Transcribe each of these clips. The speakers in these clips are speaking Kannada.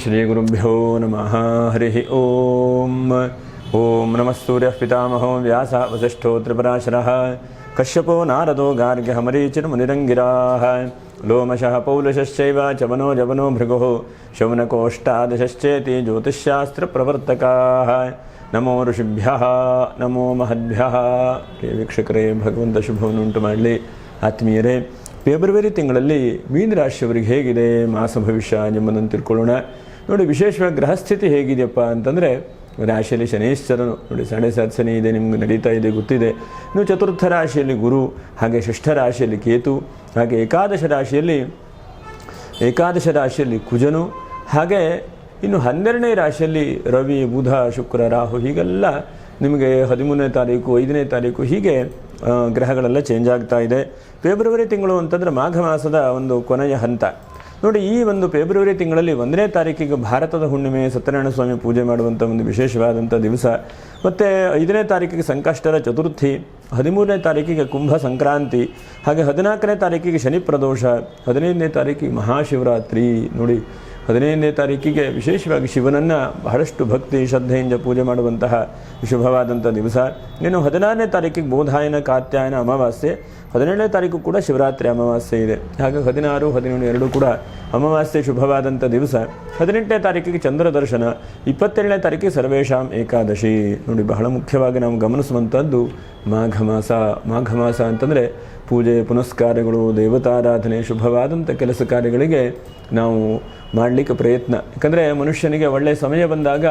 ಶ್ರೀಗುರುಭ್ಯೋ ನಮಃ ಹರಿ ಓಂ. ಓಂ ನಮಃ ಸೂರ್ಯಃ ಪಿತಾಮಹೋ ವ್ಯಾಸ ವಸಿಷ್ಠೋ ತ್ರಿಪರಾಶರಃ ಕಶ್ಯಪೋ ನಾರದೋ ಗಾರ್ಗ್ಯಃ ಮರೀಚಿರ್ಮುನಿರಂಗಿರಾಃ ಲೋಮಶಃ ಪೌಲುಷಶ್ಚೈವ ಚವನೋ ಜವನೋ ಭೃಗುಃ ಶೌನಕೋಷ್ಟಾದಶಶ್ಚೇತಿ ಜ್ಯೋತಿಷ್ಶಾಸ್ತ್ರಪ್ರವರ್ತಕಾಃ. ನಮೋ ಋಷಿಭ್ಯಃ ನಮೋ ಮಹದ್ಭ್ಯಃ. ವೀಕ್ಷಕರೇ, ಭಗವಂತ ಶುಭವನ್ನು ಉಂಟು ಮಾಡಲಿ. ಆತ್ಮೀಯರೇ, ಫೆಬ್ರವರಿ ತಿಂಗಳಲ್ಲಿ ಮೀನರಾಶಿಯವರಿಗೆ ಹೇಗಿದೆ ಮಾಸ ಭವಿಷ್ಯ ಎಂಬುದನ್ನು ತಿಳ್ಕೊಳ್ಳೋಣ. ನೋಡಿ, ವಿಶೇಷವಾಗಿ ಗ್ರಹಸ್ಥಿತಿ ಹೇಗಿದೆಯಪ್ಪ ಅಂತಂದರೆ, ರಾಶಿಯಲ್ಲಿ ಶನೇಶ್ವರನು ನೋಡಿ 7.5 ಶನಿ ಇದೆ, ನಿಮ್ಗೆ ನಡೀತಾ ಇದೆ ಗೊತ್ತಿದೆ. ಇನ್ನು ಚತುರ್ಥ ರಾಶಿಯಲ್ಲಿ ಗುರು, ಹಾಗೆ ಷಷ್ಠ ರಾಶಿಯಲ್ಲಿ ಕೇತು, ಹಾಗೆ ಏಕಾದಶ ರಾಶಿಯಲ್ಲಿ ಕುಜನು, ಹಾಗೆ ಇನ್ನು 12ನೇ ರಾಶಿಯಲ್ಲಿ ರವಿ, ಬುಧ, ಶುಕ್ರ, ರಾಹು, ಹೀಗೆಲ್ಲ ನಿಮಗೆ 13ನೇ ತಾರೀಕು 5ನೇ ತಾರೀಕು ಹೀಗೆ ಗ್ರಹಗಳೆಲ್ಲ ಚೇಂಜ್ ಆಗ್ತಾ ಇದೆ. ಫೆಬ್ರವರಿ ತಿಂಗಳು ಅಂತಂದರೆ ಮಾಘ ಮಾಸದ ಒಂದು ಕೊನೆಯ ಹಂತ. ನೋಡಿ, ಈ ಒಂದು ಫೆಬ್ರವರಿ ತಿಂಗಳಲ್ಲಿ 1ನೇ ತಾರೀಕಿಗೆ ಭಾರತದ ಹುಣ್ಣಿಮೆ, ಸತ್ಯನಾರಾಯಣ ಸ್ವಾಮಿ ಪೂಜೆ ಮಾಡುವಂಥ ಒಂದು ವಿಶೇಷವಾದಂಥ ದಿವಸ. ಮತ್ತು 5ನೇ ತಾರೀಕಿಗೆ ಸಂಕಷ್ಟರ ಚತುರ್ಥಿ, 13ನೇ ತಾರೀಕಿಗೆ ಕುಂಭ ಸಂಕ್ರಾಂತಿ, ಹಾಗೆ 14ನೇ ತಾರೀಕಿಗೆ ಶನಿ ಪ್ರದೋಷ, 15ನೇ ತಾರೀಕಿಗೆ ಮಹಾಶಿವರಾತ್ರಿ. ನೋಡಿ, 15ನೇ ತಾರೀಕಿಗೆ ವಿಶೇಷವಾಗಿ ಶಿವನನ್ನು ಬಹಳಷ್ಟು ಭಕ್ತಿ ಶ್ರದ್ಧೆಯಿಂದ ಪೂಜೆ ಮಾಡುವಂತಹ ಶುಭವಾದಂಥ ದಿವಸ. ಇನ್ನು 16ನೇ ತಾರೀಕಿಗೆ ಬೋಧಾಯನ ಕಾತ್ಯಾಯನ ಅಮಾವಾಸ್ಯೆ, 17ನೇ ತಾರೀಕು ಕೂಡ ಶಿವರಾತ್ರಿ ಅಮಾವಾಸ್ಯೆ ಇದೆ. ಹಾಗೆ 16, 17 ಎರಡೂ ಕೂಡ ಅಮಾವಾಸ್ಯೆ ಶುಭವಾದಂಥ ದಿವಸ. 18ನೇ ತಾರೀಕಿಗೆ ಚಂದ್ರ ದರ್ಶನ, 27ನೇ ತಾರೀಕಿಗೆ ಸರ್ವೇಶಾಂ ಏಕಾದಶಿ. ನೋಡಿ, ಬಹಳ ಮುಖ್ಯವಾಗಿ ನಾವು ಗಮನಿಸುವಂಥದ್ದು ಮಾಘ ಮಾಸ ಅಂತಂದರೆ ಪೂಜೆ ಪುನಸ್ಕಾರಗಳು, ದೇವತಾರಾಧನೆ, ಶುಭವಾದಂಥ ಕೆಲಸ ಕಾರ್ಯಗಳಿಗೆ ನಾವು ಮಾಡಲಿಕ್ಕೆ ಪ್ರಯತ್ನ. ಯಾಕಂದರೆ ಮನುಷ್ಯನಿಗೆ ಒಳ್ಳೆಯ ಸಮಯ ಬಂದಾಗ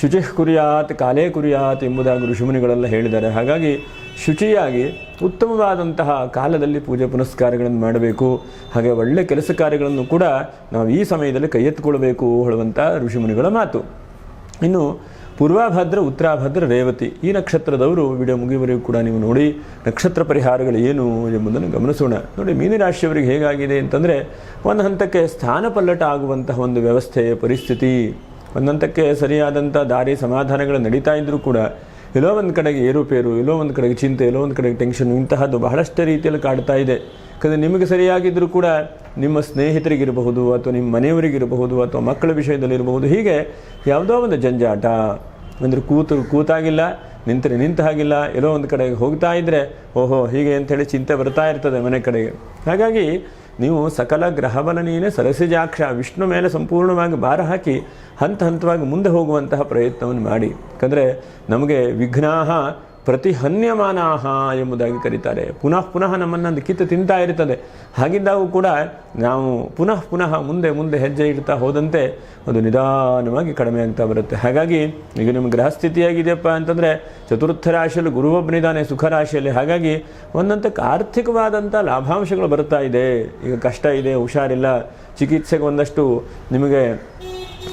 ಶುಚಿಃ ಕುರ್ಯಾತ್ ಕಾಲೇ ಕುರ್ಯಾತ್ ಎಂಬುದಾಗಿ ಋಷಿಮುನಿಗಳೆಲ್ಲ ಹೇಳಿದ್ದಾರೆ. ಹಾಗಾಗಿ ಶುಚಿಯಾಗಿ ಉತ್ತಮವಾದಂತಹ ಕಾಲದಲ್ಲಿ ಪೂಜೆ ಪುನಸ್ಕಾರಗಳನ್ನು ಮಾಡಬೇಕು. ಹಾಗೆ ಒಳ್ಳೆಯ ಕೆಲಸ ಕಾರ್ಯಗಳನ್ನು ಕೂಡ ನಾವು ಈ ಸಮಯದಲ್ಲಿ ಕೈ ಎತ್ತಿಕೊಳ್ಬೇಕು ಹೇಳುವಂಥ ಋಷಿಮುನಿಗಳ ಮಾತು. ಇನ್ನು ಪೂರ್ವಭದ್ರ, ಉತ್ತರಾಭದ್ರ, ರೇವತಿ ಈ ನಕ್ಷತ್ರದವರು ವಿಡಿಯೋ ಮುಗಿಯುವವರೆಗೂ ಕೂಡ ನೀವು ನೋಡಿ ನಕ್ಷತ್ರ ಪರಿಹಾರಗಳು ಏನು ಎಂಬುದನ್ನು ಗಮನಿಸೋಣ. ನೋಡಿ, ಮೀನರಾಶಿಯವರಿಗೆ ಹೇಗಾಗಿದೆ ಅಂತಂದರೆ, ಒಂದು ಹಂತಕ್ಕೆ ಸ್ಥಾನ ಪಲ್ಲಟ ಆಗುವಂತಹ ಒಂದು ವ್ಯವಸ್ಥೆ ಪರಿಸ್ಥಿತಿ, ಒಂದು ಹಂತಕ್ಕೆ ಸರಿಯಾದಂಥ ದಾರಿ ಸಮಾಧಾನಗಳು ನಡೀತಾ ಇದ್ದರೂ ಕೂಡ ಎಲ್ಲೋ ಒಂದು ಕಡೆಗೆ ಏರುಪೇರು, ಎಲ್ಲೋ ಒಂದು ಕಡೆಗೆ ಚಿಂತೆ, ಎಲ್ಲೋ ಒಂದು ಕಡೆಗೆ ಟೆನ್ಷನ್, ಇಂತಹದ್ದು ಬಹಳಷ್ಟು ರೀತಿಯಲ್ಲಿ ಕಾಡ್ತಾ ಇದೆ. ಯಾಕಂದರೆ ನಿಮಗೆ ಸರಿಯಾಗಿದ್ದರೂ ಕೂಡ ನಿಮ್ಮ ಸ್ನೇಹಿತರಿಗಿರಬಹುದು, ಅಥವಾ ನಿಮ್ಮ ಮನೆಯವರಿಗಿರಬಹುದು, ಅಥವಾ ಮಕ್ಕಳ ವಿಷಯದಲ್ಲಿರಬಹುದು, ಹೀಗೆ ಯಾವುದೋ ಒಂದು ಜಂಜಾಟ. ಅಂದರೆ ಕೂತಾಗಿಲ್ಲ, ನಿಂತ ಹಾಗಿಲ್ಲ, ಎಲ್ಲೋ ಒಂದು ಕಡೆಗೆ ಹೋಗ್ತಾ ಇದ್ದರೆ ಓಹೋ ಹೀಗೆ ಅಂಥೇಳಿ ಚಿಂತೆ ಬರ್ತಾ ಇರ್ತದೆ ಮನೆ ಕಡೆಗೆ. ಹಾಗಾಗಿ ನೀವು ಸಕಲ ಗ್ರಹಬಲನೀನೇ ಸರಸಿಜಾಕ್ಷ ವಿಷ್ಣು ಮೇಲೆ ಸಂಪೂರ್ಣವಾಗಿ ಭಾರ ಹಾಕಿ ಹಂತವಾಗಿ ಮುಂದೆ ಹೋಗುವಂತಹ ಪ್ರಯತ್ನವನ್ನು ಮಾಡಿ. ಯಾಕಂದರೆ ನಮಗೆ ವಿಘ್ನಾಹ ಪ್ರತಿಹನ್ಯಮಾನಾಹ ಎಂಬುದಾಗಿ ಕರೀತಾರೆ. ಪುನಃ ನಮ್ಮನ್ನು ಕಿತ್ತು ತಿಂತಾ ಇರ್ತದೆ. ಹಾಗಿದ್ದಾಗೂ ಕೂಡ ನಾವು ಪುನಃ ಮುಂದೆ ಹೆಜ್ಜೆ ಇಡ್ತಾ ಹೋದಂತೆ ಅದು ನಿಧಾನವಾಗಿ ಕಡಿಮೆ ಆಗ್ತಾ ಬರುತ್ತೆ. ಹಾಗಾಗಿ ಈಗ ನಿಮ್ಮ ಗ್ರಹ ಸ್ಥಿತಿಯಾಗಿದೆಯಪ್ಪ ಅಂತಂದರೆ, ಚತುರ್ಥ ರಾಶಿಯಲ್ಲಿ ಗುರುವೊಬ್ಬನಿದ್ದಾನೆ ಸುಖ ರಾಶಿಯಲ್ಲಿ. ಹಾಗಾಗಿ ಒಂದಂತಕ್ಕೆ ಆರ್ಥಿಕವಾದಂಥ ಲಾಭಾಂಶಗಳು ಬರ್ತಾ ಇದೆ. ಈಗ ಕಷ್ಟ ಇದೆ, ಹುಷಾರಿಲ್ಲ, ಚಿಕಿತ್ಸೆಗೆ ಒಂದಷ್ಟು ನಿಮಗೆ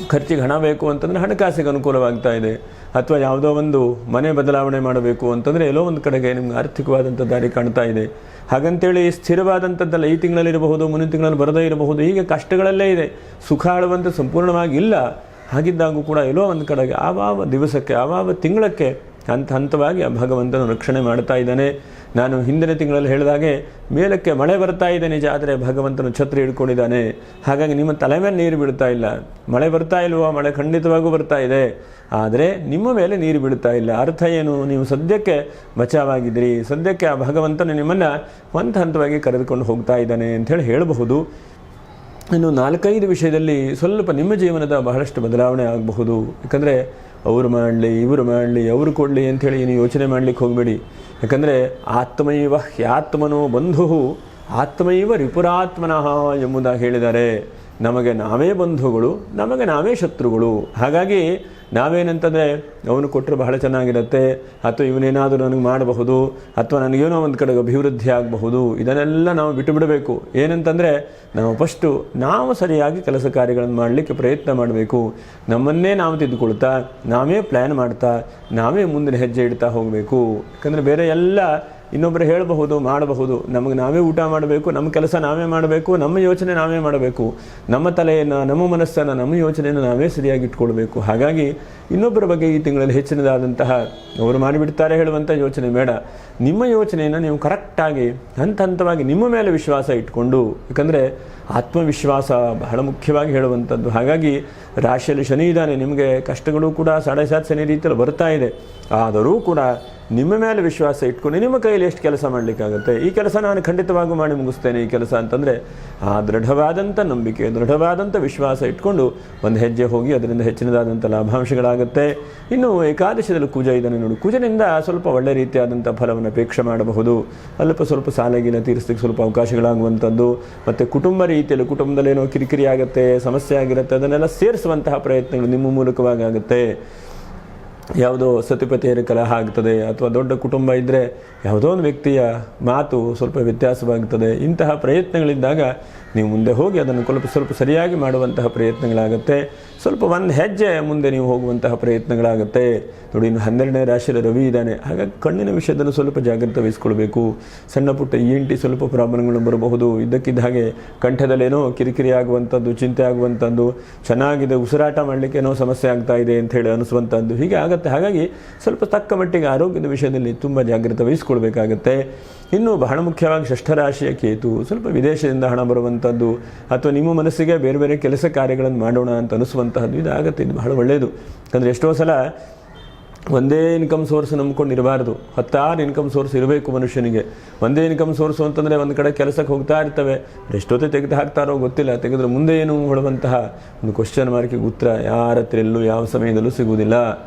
ಖರ್ಚಿಗೆ ಹಣ ಬೇಕು ಅಂತಂದರೆ ಹಣಕಾಸಿಗೆ ಅನುಕೂಲವಾಗ್ತಾ ಇದೆ. ಅಥವಾ ಯಾವುದೋ ಒಂದು ಮನೆ ಬದಲಾವಣೆ ಮಾಡಬೇಕು ಅಂತಂದರೆ ಎಲ್ಲೋ ಒಂದು ಕಡೆಗೆ ನಿಮ್ಗೆ ಆರ್ಥಿಕವಾದಂಥ ದಾರಿ ಕಾಣ್ತಾ ಇದೆ. ಹಾಗಂತೇಳಿ ಸ್ಥಿರವಾದಂಥದ್ದೆಲ್ಲ ಈ ತಿಂಗಳಲ್ಲಿರಬಹುದು, ಮುಂದಿನ ತಿಂಗಳಲ್ಲಿ ಬರದೇ ಇರಬಹುದು, ಹೀಗೆ ಕಷ್ಟಗಳಲ್ಲೇ ಇದೆ. ಸುಖ ಆಳುವಂಥ ಸಂಪೂರ್ಣವಾಗಿ ಇಲ್ಲ. ಹಾಗಿದ್ದಾಗೂ ಕೂಡ ಎಲ್ಲೋ ಒಂದು ಕಡೆಗೆ ಆವಾವ ದಿವಸಕ್ಕೆ ಆವಾವ ತಿಂಗಳಕ್ಕೆ ಹಂತವಾಗಿ ಆ ಭಗವಂತನು ರಕ್ಷಣೆ ಮಾಡ್ತಾ ಇದ್ದಾನೆ. ನಾನು ಹಿಂದಿನ ತಿಂಗಳಲ್ಲಿ ಹೇಳಿದಾಗೆ ಮೇಲಕ್ಕೆ ಮಳೆ ಬರ್ತಾ ಇದೆ ನಿಜ, ಆದರೆ ಭಗವಂತನು ಛತ್ರಿ ಹಿಡ್ಕೊಂಡಿದ್ದಾನೆ. ಹಾಗಾಗಿ ನಿಮ್ಮ ತಲೆ ಮೇಲೆ ನೀರು ಬೀಳ್ತಾ ಇಲ್ಲ. ಮಳೆ ಬರ್ತಾ ಇಲ್ವೋ? ಮಳೆ ಖಂಡಿತವಾಗೂ ಬರ್ತಾ ಇದೆ, ಆದರೆ ನಿಮ್ಮ ಮೇಲೆ ನೀರು ಬೀಳ್ತಾ ಇಲ್ಲ. ಅರ್ಥ ಏನು? ನೀವು ಸದ್ಯಕ್ಕೆ ಬಚಾವಾಗಿದ್ದೀರಿ, ಸದ್ಯಕ್ಕೆ ಆ ಭಗವಂತನು ನಿಮ್ಮನ್ನು ಹಂತವಾಗಿ ಕರೆದುಕೊಂಡು ಹೋಗ್ತಾ ಇದ್ದಾನೆ ಅಂಥೇಳಿ ಹೇಳಬಹುದು. ಇನ್ನು 4-5 ವಿಷಯದಲ್ಲಿ ಸ್ವಲ್ಪ ನಿಮ್ಮ ಜೀವನದ ಬಹಳಷ್ಟು ಬದಲಾವಣೆ ಆಗಬಹುದು. ಯಾಕಂದರೆ ಅವರು ಮಾಡಲಿ, ಇವರು ಮಾಡಲಿ, ಅವರು ಕೊಡಲಿ ಅಂಥೇಳಿ ನೀವು ಯೋಚನೆ ಮಾಡಲಿಕ್ಕೆ ಹೋಗಬೇಡಿ. ಯಾಕಂದರೆ ಆತ್ಮೈವ ಹ್ಯಾತ್ಮನೋ ಬಂಧು ಆತ್ಮೈವ ರಿಪುರಾತ್ಮನಃ ಎಂಬುದಾಗಿ ಹೇಳಿದ್ದಾರೆ. ನಮಗೆ ನಾವೇ ಬಂಧುಗಳು, ನಮಗೆ ನಾವೇ ಶತ್ರುಗಳು. ಹಾಗಾಗಿ ನಾವೇನಂತಂದರೆ ಅವನು ಕೊಟ್ಟರೆ ಬಹಳ ಚೆನ್ನಾಗಿರುತ್ತೆ, ಅಥವಾ ಇವನೇನಾದರೂ ನನಗೆ ಮಾಡಬಹುದು, ಅಥವಾ ನನಗೇನೋ ಒಂದು ಕಡೆಗೆ ಅಭಿವೃದ್ಧಿ ಆಗಬಹುದು. ಇದನ್ನೆಲ್ಲ ನಾವು ಬಿಟ್ಟು ಬಿಡಬೇಕು. ಏನಂತಂದರೆ ನಾವು ಸರಿಯಾಗಿ ಕೆಲಸ ಕಾರ್ಯಗಳನ್ನು ಮಾಡಲಿಕ್ಕೆ ಪ್ರಯತ್ನ ಮಾಡಬೇಕು. ನಮ್ಮನ್ನೇ ನಾವು ತಿದ್ದುಕೊಳ್ತಾ, ನಾವೇ ಪ್ಲ್ಯಾನ್ ಮಾಡ್ತಾ, ನಾವೇ ಮುಂದಿನ ಹೆಜ್ಜೆ ಇಡ್ತಾ ಹೋಗಬೇಕು. ಯಾಕಂದರೆ ಬೇರೆ ಎಲ್ಲ ಇನ್ನೊಬ್ಬರು ಹೇಳಬಹುದು, ಮಾಡಬಹುದು. ನಮಗೆ ನಾವೇ ಊಟ ಮಾಡಬೇಕು, ನಮ್ಮ ಕೆಲಸ ನಾವೇ ಮಾಡಬೇಕು, ನಮ್ಮ ಯೋಚನೆ ನಾವೇ ಮಾಡಬೇಕು. ನಮ್ಮ ತಲೆಯನ್ನು, ನಮ್ಮ ಮನಸ್ಸನ್ನು, ನಮ್ಮ ಯೋಚನೆಯನ್ನು ನಾವೇ ಸರಿಯಾಗಿ ಇಟ್ಕೊಳ್ಬೇಕು. ಹಾಗಾಗಿ ಇನ್ನೊಬ್ಬರ ಬಗ್ಗೆ ಈ ತಿಂಗಳಲ್ಲಿ ಹೆಚ್ಚಿನದಾದಂತಹ ಅವರು ಮಾಡಿಬಿಡ್ತಾರೆ ಹೇಳುವಂಥ ಯೋಚನೆ ಬೇಡ. ನಿಮ್ಮ ಯೋಚನೆಯನ್ನು ನೀವು ಕರೆಕ್ಟಾಗಿ ಹಂತವಾಗಿ ನಿಮ್ಮ ಮೇಲೆ ವಿಶ್ವಾಸ ಇಟ್ಕೊಂಡು, ಯಾಕಂದರೆ ಆತ್ಮವಿಶ್ವಾಸ ಬಹಳ ಮುಖ್ಯವಾಗಿ ಹೇಳುವಂಥದ್ದು. ಹಾಗಾಗಿ ರಾಶಿಯಲ್ಲಿ ಶನಿ ಇದ್ದಾನೆ, ನಿಮಗೆ ಕಷ್ಟಗಳು ಕೂಡ 7.5 ಶನಿ ರೀತಿಯಲ್ಲಿ ಬರ್ತಾ ಇದೆ. ಆದರೂ ಕೂಡ ನಿಮ್ಮ ಮೇಲೆ ವಿಶ್ವಾಸ ಇಟ್ಕೊಂಡು ನಿಮ್ಮ ಕೈಯಲ್ಲಿ ಎಷ್ಟು ಕೆಲಸ ಮಾಡಲಿಕ್ಕಾಗುತ್ತೆ, ಈ ಕೆಲಸ ನಾನು ಖಂಡಿತವಾಗೂ ಮಾಡಿ ಮುಗಿಸ್ತೇನೆ ಈ ಕೆಲಸ ಅಂತಂದರೆ ಆ ದೃಢವಾದಂಥ ನಂಬಿಕೆ, ದೃಢವಾದಂಥ ವಿಶ್ವಾಸ ಇಟ್ಕೊಂಡು ಒಂದು ಹೆಜ್ಜೆ ಹೋಗಿ ಅದರಿಂದ ಹೆಚ್ಚಿನದಾದಂಥ ಲಾಭಾಂಶಗಳಾಗುತ್ತೆ. ಇನ್ನು ಏಕಾದಶದಲ್ಲಿ ಕುಜ ಇದ್ದಾನೆ ನೋಡಿ, ಕುಜನಿಂದ ಸ್ವಲ್ಪ ಒಳ್ಳೆ ರೀತಿಯಾದಂಥ ಫಲವನ್ನು ಅಪೇಕ್ಷೆ ಮಾಡಬಹುದು. ಸ್ವಲ್ಪ ಸಾಲಗಿನ ತೀರಿಸಲಿಕ್ಕೆ ಸ್ವಲ್ಪ ಅವಕಾಶಗಳಾಗುವಂಥದ್ದು. ಮತ್ತು ಕುಟುಂಬ ರೀತಿಯಲ್ಲಿ ಕುಟುಂಬದಲ್ಲಿ ಏನೋ ಕಿರಿಕಿರಿ ಆಗುತ್ತೆ, ಸಮಸ್ಯೆ ಆಗಿರುತ್ತೆ, ಅದನ್ನೆಲ್ಲ ಸೇರಿಸುವಂತಹ ಪ್ರಯತ್ನಗಳು ನಿಮ್ಮ ಮೂಲಕವಾಗಿ ಆಗುತ್ತೆ. ಯಾವುದೋ ಸತಿಪತಿಯರ ಕಲಹ ಆಗ್ತದೆ, ಅಥವಾ ದೊಡ್ಡ ಕುಟುಂಬ ಇದ್ದರೆ ಯಾವುದೋ ಒಂದು ವ್ಯಕ್ತಿಯ ಮಾತು ಸ್ವಲ್ಪ ವ್ಯತ್ಯಾಸವಾಗ್ತದೆ. ಇಂತಹ ಪ್ರಯತ್ನಗಳಿದ್ದಾಗ ನೀವು ಮುಂದೆ ಹೋಗಿ ಅದನ್ನು ಸ್ವಲ್ಪ ಸರಿಯಾಗಿ ಮಾಡುವಂತಹ ಪ್ರಯತ್ನಗಳಾಗುತ್ತೆ. ಸ್ವಲ್ಪ ಒಂದು ಹೆಜ್ಜೆ ಮುಂದೆ ನೀವು ಹೋಗುವಂತಹ ಪ್ರಯತ್ನಗಳಾಗುತ್ತೆ. ನೋಡಿ, ಇನ್ನು 12ನೇ ರಾಶಿಯಲ್ಲಿ ರವಿ ಇದ್ದಾನೆ. ಹಾಗಾಗಿ ಕಣ್ಣಿನ ವಿಷಯದಲ್ಲೂ ಸ್ವಲ್ಪ ಜಾಗ್ರತೆ ವಹಿಸ್ಕೊಳ್ಬೇಕು. ಸಣ್ಣ ಪುಟ್ಟ ENT ಸ್ವಲ್ಪ ಪ್ರಾಬ್ಲಮ್ಗಳು ಬರಬಹುದು. ಇದ್ದಕ್ಕಿದ್ದ ಹಾಗೆ ಕಂಠದಲ್ಲೇನೋ ಕಿರಿಕಿರಿ ಆಗುವಂಥದ್ದು, ಚಿಂತೆ ಆಗುವಂಥದ್ದು, ಚೆನ್ನಾಗಿದೆ ಉಸಿರಾಟ ಮಾಡಲಿಕ್ಕೆ ಏನೋ ಸಮಸ್ಯೆ ಆಗ್ತಾ ಇದೆ ಅಂಥೇಳಿ ಅನಿಸುವಂಥದ್ದು, ಹೀಗೆ ಆಗುತ್ತೆ. ಹಾಗಾಗಿ ಸ್ವಲ್ಪ ತಕ್ಕ ಮಟ್ಟಿಗೆ ಆರೋಗ್ಯದ ವಿಷಯದಲ್ಲಿ ತುಂಬ ಜಾಗ್ರತೆ ವಹಿಸ್ಕೊಳ್ಬೇಕಾಗತ್ತೆ. ಇನ್ನು ಬಹಳ ಮುಖ್ಯವಾಗಿ 6ಠ ರಾಶಿಯ ಕೇತು, ಸ್ವಲ್ಪ ವಿದೇಶದಿಂದ ಹಣ ಬರುವಂಥದ್ದು, ಅಥವಾ ನಿಮ್ಮ ಮನಸ್ಸಿಗೆ ಬೇರೆ ಬೇರೆ ಕೆಲಸ ಕಾರ್ಯಗಳನ್ನು ಮಾಡೋಣ ಅಂತ ಅನಿಸುವಂತಹದ್ದು ಇದಾಗುತ್ತೆ. ಇದು ಬಹಳ ಒಳ್ಳೆಯದು. ಯಾಕಂದರೆ ಎಷ್ಟೋ ಸಲ ಒಂದೇ ಇನ್ಕಮ್ ಸೋರ್ಸ್ ನಂಬ್ಕೊಂಡಿರಬಾರ್ದು, 10 ಇನ್ಕಮ್ ಸೋರ್ಸ್ ಇರಬೇಕು ಮನುಷ್ಯನಿಗೆ. ಒಂದೇ ಇನ್ಕಮ್ ಸೋರ್ಸು ಅಂತಂದರೆ ಒಂದು ಕಡೆ ಕೆಲಸಕ್ಕೆ ಹೋಗ್ತಾ ಇರ್ತವೆ, ಎಷ್ಟೊತ್ತೇ ತೆಗೆದು ಹಾಕ್ತಾರೋ ಗೊತ್ತಿಲ್ಲ, ತೆಗೆದ್ರೆ ಮುಂದೆ ಏನು ಹೇಳುವಂತಹ ಒಂದು ಕ್ವಶನ್ ಮಾರ್ಕಿಗೆ ಉತ್ತರ ಯಾರ ಹತ್ರ ಎಲ್ಲೂ ಯಾವ ಸಮಯದಲ್ಲೂ ಸಿಗುವುದಿಲ್ಲ.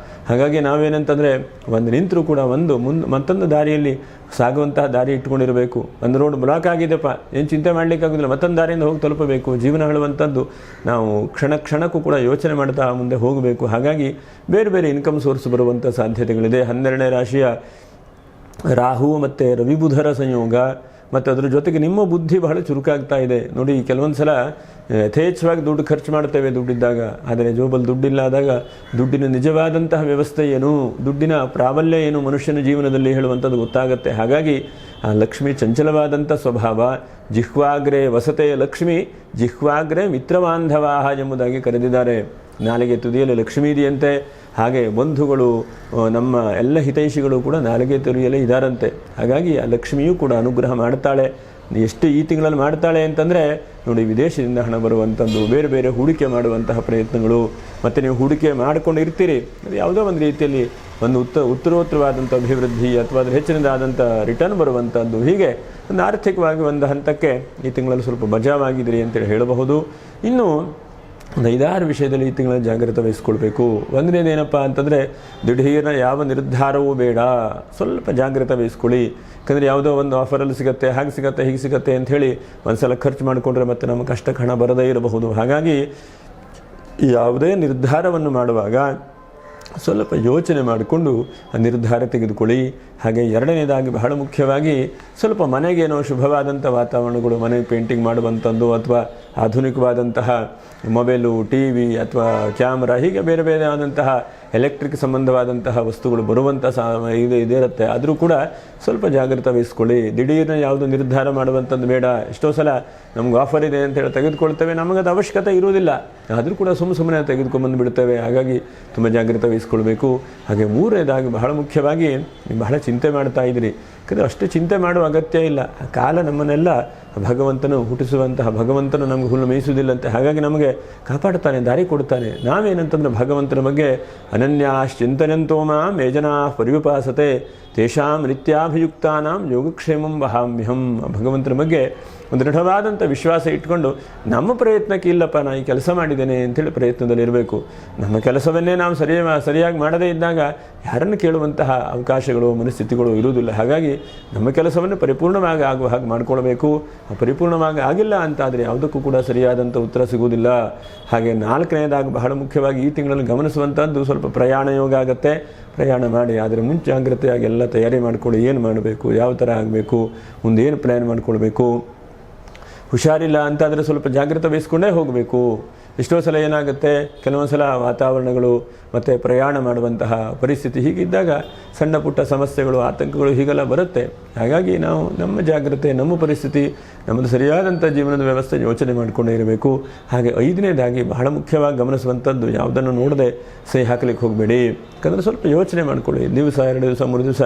ಹಾಗಾಗಿ ನಾವೇನಂತಂದರೆ ಒಂದು ನಿಂತರೂ ಕೂಡ ಮತ್ತೊಂದು ದಾರಿಯಲ್ಲಿ ಸಾಗುವಂತಹ ದಾರಿ ಇಟ್ಕೊಂಡಿರಬೇಕು. ಒಂದು ರೋಡ್ ಬ್ಲಾಕ್ ಆಗಿದೆಪ್ಪ, ಏನು ಚಿಂತೆ ಮಾಡಲಿಕ್ಕಾಗೋದಿಲ್ಲ, ಮತ್ತೊಂದು ದಾರಿಯಿಂದ ಹೋಗಿ ತಲುಪಬೇಕು. ಜೀವನ ಹೇಳುವಂಥದ್ದು ನಾವು ಕ್ಷಣಕ್ಕೂ ಕೂಡ ಯೋಚನೆ ಮಾಡ್ತಾ ಮುಂದೆ ಹೋಗಬೇಕು. ಹಾಗಾಗಿ ಬೇರೆ ಬೇರೆ ಇನ್ಕಮ್ ಸೋರ್ಸ್ ಬರುವಂಥ ಸಾಧ್ಯತೆಗಳಿದೆ. 12ನೇ ರಾಶಿಯ ರಾಹು ಮತ್ತು ರವಿ ಬುಧರ ಸಂಯೋಗ, ಮತ್ತು ಅದರ ಜೊತೆಗೆ ನಿಮ್ಮ ಬುದ್ಧಿ ಬಹಳ ಚುರುಕಾಗ್ತಾ ಇದೆ ನೋಡಿ. ಕೆಲವೊಂದು ಸಲ ಯಥೇಚ್ಛವಾಗಿ ದುಡ್ಡು ಖರ್ಚು ಮಾಡ್ತೇವೆ ದುಡ್ಡಿದ್ದಾಗ, ಆದರೆ ಜೋಬಲ್ಲಿ ದುಡ್ಡಿಲ್ಲಾದಾಗ ದುಡ್ಡಿನ ನಿಜವಾದಂತಹ ವ್ಯವಸ್ಥೆ ಏನು, ದುಡ್ಡಿನ ಪ್ರಾಬಲ್ಯ ಏನು ಮನುಷ್ಯನ ಜೀವನದಲ್ಲಿ ಹೇಳುವಂಥದ್ದು ಗೊತ್ತಾಗುತ್ತೆ. ಹಾಗಾಗಿ ಆ ಲಕ್ಷ್ಮಿ ಚಂಚಲವಾದಂಥ ಸ್ವಭಾವ. ಜಿಹ್ವಾಗ್ರೆ ವಸತೆ ಲಕ್ಷ್ಮಿ, ಜಿಹ್ವಾಗ್ರೆ ಮಿತ್ರಬಾಂಧವಾಹ ಎಂಬುದಾಗಿ ಕರೆದಿದ್ದಾರೆ. ನಾಲಿಗೆ ತುದಿಯಲ್ಲಿ ಲಕ್ಷ್ಮೀ ಇದೆಯಂತೆ. ಹಾಗೆ ಬಂಧುಗಳು, ನಮ್ಮ ಎಲ್ಲ ಹಿತೈಷಿಗಳು ಕೂಡ ನಾಲಿಗೆ ತುದಿಯಲ್ಲೇ ಇದ್ದಾರಂತೆ. ಹಾಗಾಗಿ ಆ ಲಕ್ಷ್ಮಿಯೂ ಕೂಡ ಅನುಗ್ರಹ ಮಾಡ್ತಾಳೆ. ಎಷ್ಟು ಈ ತಿಂಗಳಲ್ಲಿ ಮಾಡ್ತಾಳೆ ಅಂತಂದರೆ ನೋಡಿ, ವಿದೇಶದಿಂದ ಹಣ ಬರುವಂಥದ್ದು, ಬೇರೆ ಬೇರೆ ಹೂಡಿಕೆ ಮಾಡುವಂತಹ ಪ್ರಯತ್ನಗಳು, ಮತ್ತು ನೀವು ಹೂಡಿಕೆ ಮಾಡಿಕೊಂಡು ಇರ್ತೀರಿ, ಅದು ಯಾವುದೋ ಒಂದು ರೀತಿಯಲ್ಲಿ ಒಂದು ಉತ್ತರೋತ್ತರವಾದಂಥ ಅಭಿವೃದ್ಧಿ ಅಥವಾ ಅದರ ಹೆಚ್ಚಿನದಾದಂಥ ರಿಟರ್ನ್ ಬರುವಂಥದ್ದು, ಹೀಗೆ ಒಂದು ಆರ್ಥಿಕವಾಗಿ ಒಂದು ಹಂತಕ್ಕೆ ಈ ತಿಂಗಳಲ್ಲಿ ಸ್ವಲ್ಪ ಬಜಾವಾಗಿದ್ದೀರಿ ಅಂತೇಳಿ ಹೇಳಬಹುದು. ಇನ್ನು ಒಂದು 5-6 ವಿಷಯದಲ್ಲಿ ಈ ತಿಂಗಳ ಜಾಗ್ರತೆ ವಹಿಸ್ಕೊಳ್ಬೇಕು. ಒಂದನೇದೇನಪ್ಪ ಅಂತಂದರೆ ದಿಢೀರ್ನ ಯಾವ ನಿರ್ಧಾರವೂ ಬೇಡ, ಸ್ವಲ್ಪ ಜಾಗ್ರತೆ ವಹಿಸ್ಕೊಳ್ಳಿ. ಯಾಕಂದರೆ ಯಾವುದೋ ಒಂದು ಆಫರಲ್ಲಿ ಸಿಗುತ್ತೆ, ಹಾಗೆ ಸಿಗುತ್ತೆ, ಹೀಗೆ ಸಿಗುತ್ತೆ ಅಂಥೇಳಿ ಒಂದು ಸಲ ಖರ್ಚು ಮಾಡಿಕೊಂಡ್ರೆ ಮತ್ತೆ ನಮ್ಮ ಕಷ್ಟಕ್ಕೆ ಹಣ ಬರದೇ ಇರಬಹುದು. ಹಾಗಾಗಿ ಯಾವುದೇ ನಿರ್ಧಾರವನ್ನು ಮಾಡುವಾಗ ಸ್ವಲ್ಪ ಯೋಚನೆ ಮಾಡಿಕೊಂಡು ಆ ನಿರ್ಧಾರ ತೆಗೆದುಕೊಳ್ಳಿ. ಹಾಗೆ ಎರಡನೇದಾಗಿ ಬಹಳ ಮುಖ್ಯವಾಗಿ ಸ್ವಲ್ಪ ಮನೆಗೇನೋ ಶುಭವಾದಂಥ ವಾತಾವರಣಗಳು, ಮನೆಗೆ ಪೇಂಟಿಂಗ್ ಮಾಡುವಂಥದ್ದು, ಅಥವಾ ಆಧುನಿಕವಾದಂತಹ ಮೊಬೈಲು, TV ಅಥವಾ ಕ್ಯಾಮ್ರಾ, ಹೀಗೆ ಬೇರೆ ಬೇರೆ ಆದಂತಹ ಎಲೆಕ್ಟ್ರಿಕ್ ಸಂಬಂಧವಾದಂತಹ ವಸ್ತುಗಳು ಬರುವಂಥ ಇದಿರುತ್ತೆ. ಆದರೂ ಕೂಡ ಸ್ವಲ್ಪ ಜಾಗ್ರತೆ ವಹಿಸ್ಕೊಳ್ಳಿ. ದಿಢೀರ್ನ ಯಾವುದು ನಿರ್ಧಾರ ಮಾಡುವಂಥದ್ದು ಬೇಡ. ಎಷ್ಟೋ ಸಲ ನಮ್ಗೆ ಆಫರ್ ಇದೆ ಅಂತೇಳಿ ತೆಗೆದುಕೊಳ್ತೇವೆ, ನಮಗದು ಅವಶ್ಯಕತೆ ಇರುವುದಿಲ್ಲ, ಆದರೂ ಕೂಡ ಸುಮ್ಮನೆ ತೆಗೆದುಕೊಂಡ್ಬಂದು ಬಿಡ್ತೇವೆ. ಹಾಗಾಗಿ ತುಂಬ ಜಾಗ್ರತೆ ವಹಿಸ್ಕೊಳ್ಬೇಕು. ಹಾಗೆ ಮೂರನೇದಾಗಿ ಬಹಳ ಮುಖ್ಯವಾಗಿ ನೀವು ಬಹಳ ಚಿಂತೆ ಮಾಡ್ತಾ ಇದ್ದೀರಿ. ಯಾಕಂದರೆ ಅಷ್ಟು ಚಿಂತೆ ಮಾಡುವ ಅಗತ್ಯ ಇಲ್ಲ. ಆ ಕಾಲ ನಮ್ಮನ್ನೆಲ್ಲ ಭಗವಂತನು ಹುಟ್ಟಿಸುವಂತಹ ಭಗವಂತನು ನಮಗೆ ಹುಲ್ಲು ಮೇಯಿಸುವುದಿಲ್ಲಂತೆ. ಹಾಗಾಗಿ ನಮಗೆ ಕಾಪಾಡ್ತಾನೆ, ದಾರಿ ಕೊಡ್ತಾನೆ. ನಾವೇನಂತಂದ್ರೆ ಭಗವಂತನ ಬಗ್ಗೆ ಅನನ್ಯಾಶ್ಚಿಂತನಂತೋಮ ಮೇಜನಾ ಪರಿವಿಪಾಸತೆ ತೇಷಾಂ ನಿತ್ಯಾಭಿಯುಕ್ತಾನಾಂ ಯೋಗಕ್ಷೇಮಂ ವಹಾಮ್ಯಹಂ. ಭಗವಂತನ ಬಗ್ಗೆ ಒಂದು ದೃಢವಾದಂಥ ವಿಶ್ವಾಸ ಇಟ್ಕೊಂಡು ನಮ್ಮ ಪ್ರಯತ್ನಕ್ಕೆ ಇಲ್ಲಪ್ಪ ನಾ ಈ ಕೆಲಸ ಮಾಡಿದ್ದೇನೆ ಅಂಥೇಳಿ ಪ್ರಯತ್ನದಲ್ಲಿರಬೇಕು. ನಮ್ಮ ಕೆಲಸವನ್ನೇ ನಾವು ಸರಿಯಾಗಿ ಮಾಡದೇ ಇದ್ದಾಗ ಯಾರನ್ನು ಕೇಳುವಂತಹ ಅವಕಾಶಗಳು, ಮನಸ್ಥಿತಿಗಳು ಇರುವುದಿಲ್ಲ. ಹಾಗಾಗಿ ನಮ್ಮ ಕೆಲಸವನ್ನು ಪರಿಪೂರ್ಣವಾಗಿ ಆಗುವ ಹಾಗೆ ಮಾಡಿಕೊಳ್ಬೇಕು. ಪರಿಪೂರ್ಣವಾಗಿ ಆಗಿಲ್ಲ ಅಂತಾದರೆ ಯಾವುದಕ್ಕೂ ಕೂಡ ಸರಿಯಾದಂಥ ಉತ್ತರ ಸಿಗುವುದಿಲ್ಲ. ಹಾಗೆ ನಾಲ್ಕನೇದಾಗಿ ಬಹಳ ಮುಖ್ಯವಾಗಿ ಈ ತಿಂಗಳಲ್ಲಿ ಗಮನಿಸುವಂಥದ್ದು ಸ್ವಲ್ಪ ಪ್ರಯಾಣ ಯೋಗ ಆಗುತ್ತೆ. ಪ್ರಯಾಣ ಮಾಡಿ, ಆದರೆ ಮುಂಜಾಗ್ರತೆಯಾಗಿ ಎಲ್ಲ ತಯಾರಿ ಮಾಡಿಕೊಳ್ಳಿ. ಏನು ಮಾಡಬೇಕು, ಯಾವ ಥರ ಆಗಬೇಕು, ಮುಂದೇನು ಪ್ಲ್ಯಾನ್ ಮಾಡಿಕೊಳ್ಬೇಕು. ಹುಷಾರಿಲ್ಲ ಅಂತಾದರೆ ಸ್ವಲ್ಪ ಜಾಗ್ರತೆ ವಹಿಸ್ಕೊಂಡೇ ಹೋಗಬೇಕು. ಎಷ್ಟೋ ಸಲ ಏನಾಗುತ್ತೆ, ಕೆಲವೊಂದು ಸಲ ವಾತಾವರಣಗಳು ಮತ್ತು ಪ್ರಯಾಣ ಮಾಡುವಂತಹ ಪರಿಸ್ಥಿತಿ ಹೀಗಿದ್ದಾಗ ಸಣ್ಣ ಪುಟ್ಟ ಸಮಸ್ಯೆಗಳು, ಆತಂಕಗಳು ಹೀಗೆಲ್ಲ ಬರುತ್ತೆ. ಹಾಗಾಗಿ ನಾವು ನಮ್ಮ ಜಾಗ್ರತೆ, ನಮ್ಮ ಪರಿಸ್ಥಿತಿ, ನಮ್ಮದು ಸರಿಯಾದಂಥ ಜೀವನದ ವ್ಯವಸ್ಥೆ ಯೋಚನೆ ಮಾಡಿಕೊಂಡೇ ಇರಬೇಕು. ಹಾಗೆ 5ನೇದಾಗಿ ಬಹಳ ಮುಖ್ಯವಾಗಿ ಗಮನಿಸುವಂಥದ್ದು, ಯಾವುದನ್ನು ನೋಡದೆ ಸಹಿ ಹಾಕಲಿಕ್ಕೆ ಹೋಗಬೇಡಿ. ಯಾಕಂದರೆ ಸ್ವಲ್ಪ ಯೋಚನೆ ಮಾಡಿಕೊಳ್ಳಿ. ದಿವಸ, 2 ದಿವಸ, 3 ದಿವಸ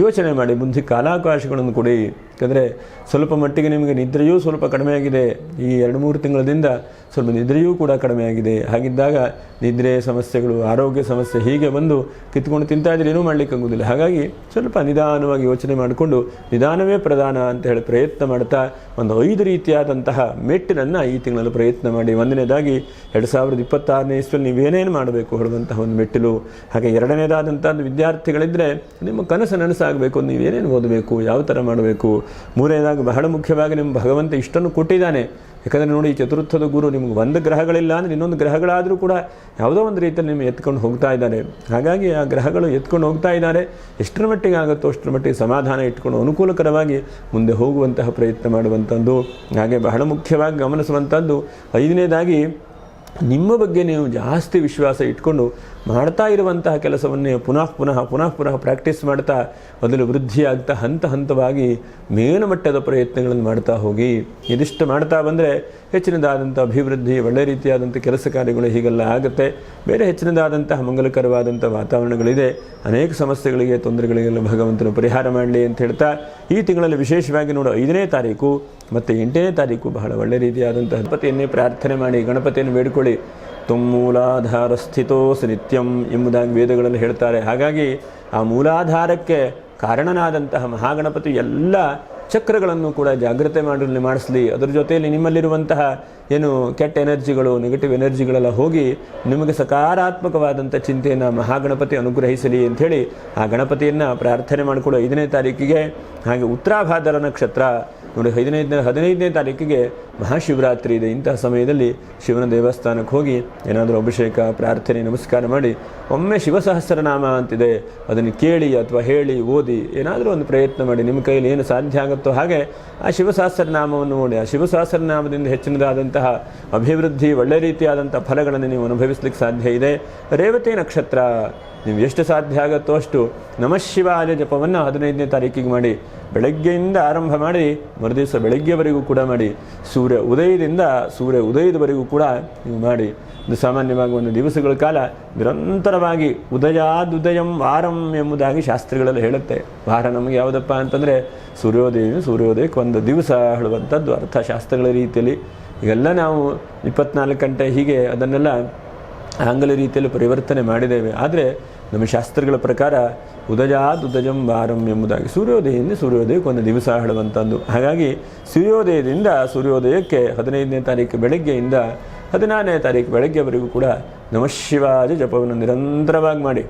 ಯೋಚನೆ ಮಾಡಿ, ಬುದ್ಧಿ ಕಾಲಾವಕಾಶಗಳನ್ನು ಕೊಡಿ. ಯಾಕಂದರೆ ಸ್ವಲ್ಪ ಮಟ್ಟಿಗೆ ನಿಮಗೆ ನಿದ್ರೆಯೂ ಸ್ವಲ್ಪ ಕಡಿಮೆ ಆಗಿದೆ. ಈ 2-3 ತಿಂಗಳಿಂದ ಸ್ವಲ್ಪ ನಿದ್ರೆಯೂ ಕೂಡ ಕಡಿಮೆ ಆಗಿದೆ. ಹಾಗಿದ್ದಾಗ ನಿದ್ರೆ ಸಮಸ್ಯೆಗಳು, ಆರೋಗ್ಯ ಸಮಸ್ಯೆ ಹೀಗೆ ಬಂದು ಕಿತ್ಕೊಂಡು ತಿಂತಾ ಇದ್ರೆ ಏನೂ ಮಾಡಲಿಕ್ಕಾಗೋದಿಲ್ಲ. ಹಾಗಾಗಿ ಸ್ವಲ್ಪ ನಿಧಾನವಾಗಿ ಯೋಚನೆ ಮಾಡಿಕೊಂಡು ನಿಧಾನವೇ ಪ್ರಧಾನ ಅಂತ ಹೇಳಿ ಪ್ರಯತ್ನ ಮಾಡ್ತಾ ಒಂದು 5 ರೀತಿಯಾದಂತಹ ಮೆಟ್ಟಿನನ್ನು ಈ ತಿಂಗಳಲ್ಲಿ ಪ್ರಯತ್ನ ಮಾಡಿ. 1ನೇದಾಗಿ 2026ನೇ ಇಸ್ವಿಯಲ್ಲಿ ನೀವೇನೇನು ಮಾಡಬೇಕು ಹೇಳುವಂತಹ ಒಂದು ಮೆಟ್ಟಿಲು. ಹಾಗೆ 2ನೇದಾದಂಥದ್ದು ವಿದ್ಯಾರ್ಥಿಗಳಿದ್ದರೆ ನಿಮ್ಮ ಕನಸು ನನಸಾಗಬೇಕು, ನೀವೇನೇನು ಓದಬೇಕು, ಯಾವ ಥರ ಮಾಡಬೇಕು. 3ನೇದಾಗಿ ಬಹಳ ಮುಖ್ಯವಾಗಿ ನಿಮ್ಮ ಭಗವಂತ ಇಷ್ಟನ್ನು ಕೊಟ್ಟಿದ್ದಾನೆ. ಯಾಕಂದರೆ ನೋಡಿ, ಚತುರ್ಥದ ಗುರು ನಿಮ್ಗೆ ಒಂದು ಗ್ರಹಗಳಿಲ್ಲ ಅಂದರೆ ಇನ್ನೊಂದು ಗ್ರಹಗಳಾದರೂ ಕೂಡ ಯಾವುದೋ ಒಂದು ರೀತಿಯಲ್ಲಿ ನಿಮಗೆ ಎತ್ಕೊಂಡು ಹೋಗ್ತಾ ಇದ್ದಾರೆ. ಹಾಗಾಗಿ ಆ ಗ್ರಹಗಳು ಎತ್ಕೊಂಡು ಹೋಗ್ತಾ ಇದ್ದಾರೆ. ಎಷ್ಟರ ಮಟ್ಟಿಗೆ ಆಗುತ್ತೋ ಅಷ್ಟರ ಮಟ್ಟಿಗೆ ಸಮಾಧಾನ ಇಟ್ಕೊಂಡು ಅನುಕೂಲಕರವಾಗಿ ಮುಂದೆ ಹೋಗುವಂತಹ ಪ್ರಯತ್ನ ಮಾಡುವಂಥದ್ದು. ಹಾಗೆ ಬಹಳ ಮುಖ್ಯವಾಗಿ ಗಮನಿಸುವಂಥದ್ದು, 5ನೇದಾಗಿ ನಿಮ್ಮ ಬಗ್ಗೆ ನೀವು ಜಾಸ್ತಿ ವಿಶ್ವಾಸ ಇಟ್ಕೊಂಡು ಮಾಡ್ತಾ ಇರುವಂತಹ ಕೆಲಸವನ್ನೇ ಪುನಃ ಪ್ರಾಕ್ಟೀಸ್ ಮಾಡ್ತಾ ಮೊದಲು ವೃದ್ಧಿಯಾಗ್ತಾ ಹಂತವಾಗಿ ಮೇಲ್ಮಟ್ಟದ ಪ್ರಯತ್ನಗಳನ್ನು ಮಾಡ್ತಾ ಹೋಗಿ. ಇದಿಷ್ಟು ಮಾಡ್ತಾ ಬಂದರೆ ಹೆಚ್ಚಿನದಾದಂಥ ಅಭಿವೃದ್ಧಿ, ಒಳ್ಳೆ ರೀತಿಯಾದಂಥ ಕೆಲಸ ಕಾರ್ಯಗಳು ಹೀಗೆಲ್ಲ ಆಗುತ್ತೆ. ಬೇರೆ ಹೆಚ್ಚಿನದಾದಂತಹ ಮಂಗಲಕರವಾದಂಥ ವಾತಾವರಣಗಳಿದೆ. ಅನೇಕ ಸಮಸ್ಯೆಗಳಿಗೆ, ತೊಂದರೆಗಳಿಗೆಲ್ಲ ಭಗವಂತನು ಪರಿಹಾರ ಮಾಡಲಿ ಅಂತ ಹೇಳ್ತಾ, ಈ ತಿಂಗಳಲ್ಲಿ ವಿಶೇಷವಾಗಿ ನೋಡೋ 5ನೇ ತಾರೀಕು ಮತ್ತು 8ನೇ ತಾರೀಕು ಬಹಳ ಒಳ್ಳೆ ರೀತಿಯಾದಂಥ ಗಣಪತಿಯನ್ನೇ ಪ್ರಾರ್ಥನೆ ಮಾಡಿ, ಗಣಪತಿಯನ್ನು ಬೇಡಿಕೊಳ್ಳಿ. ಮೂಲಾಧಾರ ಸ್ಥಿತೋಸ್ ನಿತ್ಯಂ ಎಂಬುದಾಗಿ ವೇದಗಳಲ್ಲಿ ಹೇಳ್ತಾರೆ. ಹಾಗಾಗಿ ಆ ಮೂಲಾಧಾರಕ್ಕೆ ಕಾರಣನಾದಂತಹ ಮಹಾಗಣಪತಿ ಎಲ್ಲ ಚಕ್ರಗಳನ್ನು ಕೂಡ ಜಾಗ್ರತೆ ಮಾಡಿಸಲಿ. ಅದರ ಜೊತೆಯಲ್ಲಿ ನಿಮ್ಮಲ್ಲಿರುವಂತಹ ಏನು ಕೆಟ್ಟ ಎನರ್ಜಿಗಳು, ನೆಗೆಟಿವ್ ಎನರ್ಜಿಗಳೆಲ್ಲ ಹೋಗಿ ನಿಮಗೆ ಸಕಾರಾತ್ಮಕವಾದಂಥ ಚಿಂತೆಯನ್ನು ಮಹಾಗಣಪತಿ ಅನುಗ್ರಹಿಸಲಿ ಅಂಥೇಳಿ ಆ ಗಣಪತಿಯನ್ನು ಪ್ರಾರ್ಥನೆ ಮಾಡಿಕೊಳ್ಳೋ 5ನೇ ತಾರೀಕಿಗೆ. ಹಾಗೆ ಉತ್ತರಾಭಾದ್ರ ನಕ್ಷತ್ರ ನೋಡಿ, 15ನೇ ತಾರೀಕಿಗೆ ಮಹಾಶಿವರಾತ್ರಿ ಇದೆ. ಇಂತಹ ಸಮಯದಲ್ಲಿ ಶಿವನ ದೇವಸ್ಥಾನಕ್ಕೆ ಹೋಗಿ ಏನಾದರೂ ಅಭಿಷೇಕ, ಪ್ರಾರ್ಥನೆ, ನಮಸ್ಕಾರ ಮಾಡಿ ಒಮ್ಮೆ ಶಿವಸಹಸ್ರನಾಮ ಅಂತಿದೆ, ಅದನ್ನು ಕೇಳಿ ಅಥವಾ ಹೇಳಿ ಓದಿ ಏನಾದರೂ ಒಂದು ಪ್ರಯತ್ನ ಮಾಡಿ. ನಿಮ್ಮ ಕೈಯಲ್ಲಿ ಏನು ಸಾಧ್ಯ ಆಗುತ್ತೋ ಹಾಗೆ ಆ ಶಿವಸಹಸ್ರನಾಮವನ್ನು ನೋಡಿ. ಆ ಶಿವಸಹಸ್ರನಾಮದಿಂದ ಹೆಚ್ಚಿನದಾದಂತಹ ಅಭಿವೃದ್ಧಿ, ಒಳ್ಳೆ ರೀತಿಯಾದಂಥ ಫಲಗಳನ್ನು ನೀವು ಅನುಭವಿಸಲಿಕ್ಕೆ ಸಾಧ್ಯ ಇದೆ. ರೇವತಿ ನಕ್ಷತ್ರ, ನೀವು ಎಷ್ಟು ಸಾಧ್ಯ ಆಗುತ್ತೋ ಅಷ್ಟು ನಮಃ ಶಿವಾಯ ಜಪವನ್ನು 15ನೇ ತಾರೀಕಿಗೆ ಮಾಡಿ. ಬೆಳಗ್ಗೆಯಿಂದ ಆರಂಭ ಮಾಡಿ ಮರುದಿವಸ ಬೆಳಗ್ಗೆವರೆಗೂ ಕೂಡ ಮಾಡಿ. ಸೂರ್ಯ ಉದಯದವರೆಗೂ ಕೂಡ ನೀವು ಮಾಡಿ. ಇದು ಸಾಮಾನ್ಯವಾಗಿ ಒಂದು ದಿವಸಗಳ ಕಾಲ ನಿರಂತರವಾಗಿ ಉದಯಾದುದಯಂ ವಾರಂ ಎಂಬುದಾಗಿ ಶಾಸ್ತ್ರಗಳಲ್ಲಿ ಹೇಳುತ್ತೆ. ವಾರ ನಮಗೆ ಯಾವುದಪ್ಪ ಅಂತಂದರೆ ಸೂರ್ಯೋದಯಕ್ಕೆ ಒಂದು ದಿವಸ ಹೇಳುವಂಥದ್ದು ಅರ್ಥಶಾಸ್ತ್ರಗಳ ರೀತಿಯಲ್ಲಿ. ಈಗೆಲ್ಲ ನಾವು 24 ಗಂಟೆ ಹೀಗೆ ಅದನ್ನೆಲ್ಲ ಆಂಗ್ಲ ರೀತಿಯಲ್ಲಿ ಪರಿವರ್ತನೆ ಮಾಡಿದ್ದೇವೆ. ಆದರೆ ನಮ್ಮ ಶಾಸ್ತ್ರಗಳ ಪ್ರಕಾರ ಉದಯಂ ವಾರಂ ಎಂಬುದಾಗಿ ಸೂರ್ಯೋದಯಕ್ಕೆ ಒಂದು ದಿವಸ ಹೇಳುವಂಥದ್ದು. ಹಾಗಾಗಿ ಸೂರ್ಯೋದಯಕ್ಕೆ 15ನೇ ತಾರೀಕು ಬೆಳಗ್ಗೆಯಿಂದ 16ನೇ ತಾರೀಕು ಬೆಳಗ್ಗೆವರೆಗೂ ಕೂಡ ನಮಃ ಶಿವಾಯ ಜಪವನ್ನು ನಿರಂತರವಾಗಿ ಮಾಡಿ.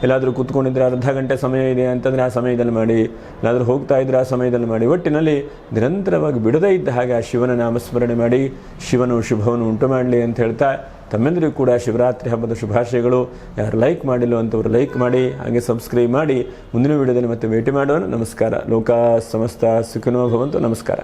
ಎಲ್ಲಾದರೂ ಕೂತ್ಕೊಂಡಿದ್ರೆ ಅರ್ಧ ಗಂಟೆ ಸಮಯ ಇದೆ ಅಂತಂದರೆ ಆ ಸಮಯದಲ್ಲಿ ಮಾಡಿ, ಎಲ್ಲಾದರೂ ಹೋಗ್ತಾ ಇದ್ರೆ ಆ ಸಮಯದಲ್ಲಿ ಮಾಡಿ. ಒಟ್ಟಿನಲ್ಲಿ ನಿರಂತರವಾಗಿ ಬಿಡದೇ ಇದ್ದ ಹಾಗೆ ಆ ಶಿವನ ನಾಮಸ್ಮರಣೆ ಮಾಡಿ ಶಿವನು ಶುಭವನ್ನು ಉಂಟು ಮಾಡಲಿ ಅಂತ ಹೇಳ್ತಾ, ತಮ್ಮೆಲ್ಲರಿಗೂ ಕೂಡ ಶಿವರಾತ್ರಿ ಹಬ್ಬದ ಶುಭಾಶಯಗಳು. ಯಾರು ಲೈಕ್ ಮಾಡಿಲ್ಲ ಅಂತವರು ಲೈಕ್ ಮಾಡಿ, ಹಾಗೆ ಸಬ್ಸ್ಕ್ರೈಬ್ ಮಾಡಿ. ಮುಂದಿನ ವಿಡಿಯೋದಲ್ಲಿ ಮತ್ತೆ ಭೇಟಿ ಮಾಡೋಣ. ನಮಸ್ಕಾರ. ಲೋಕ ಸಮಸ್ತ ಸುಖಿನೋ ಭವಂತು. ನಮಸ್ಕಾರ.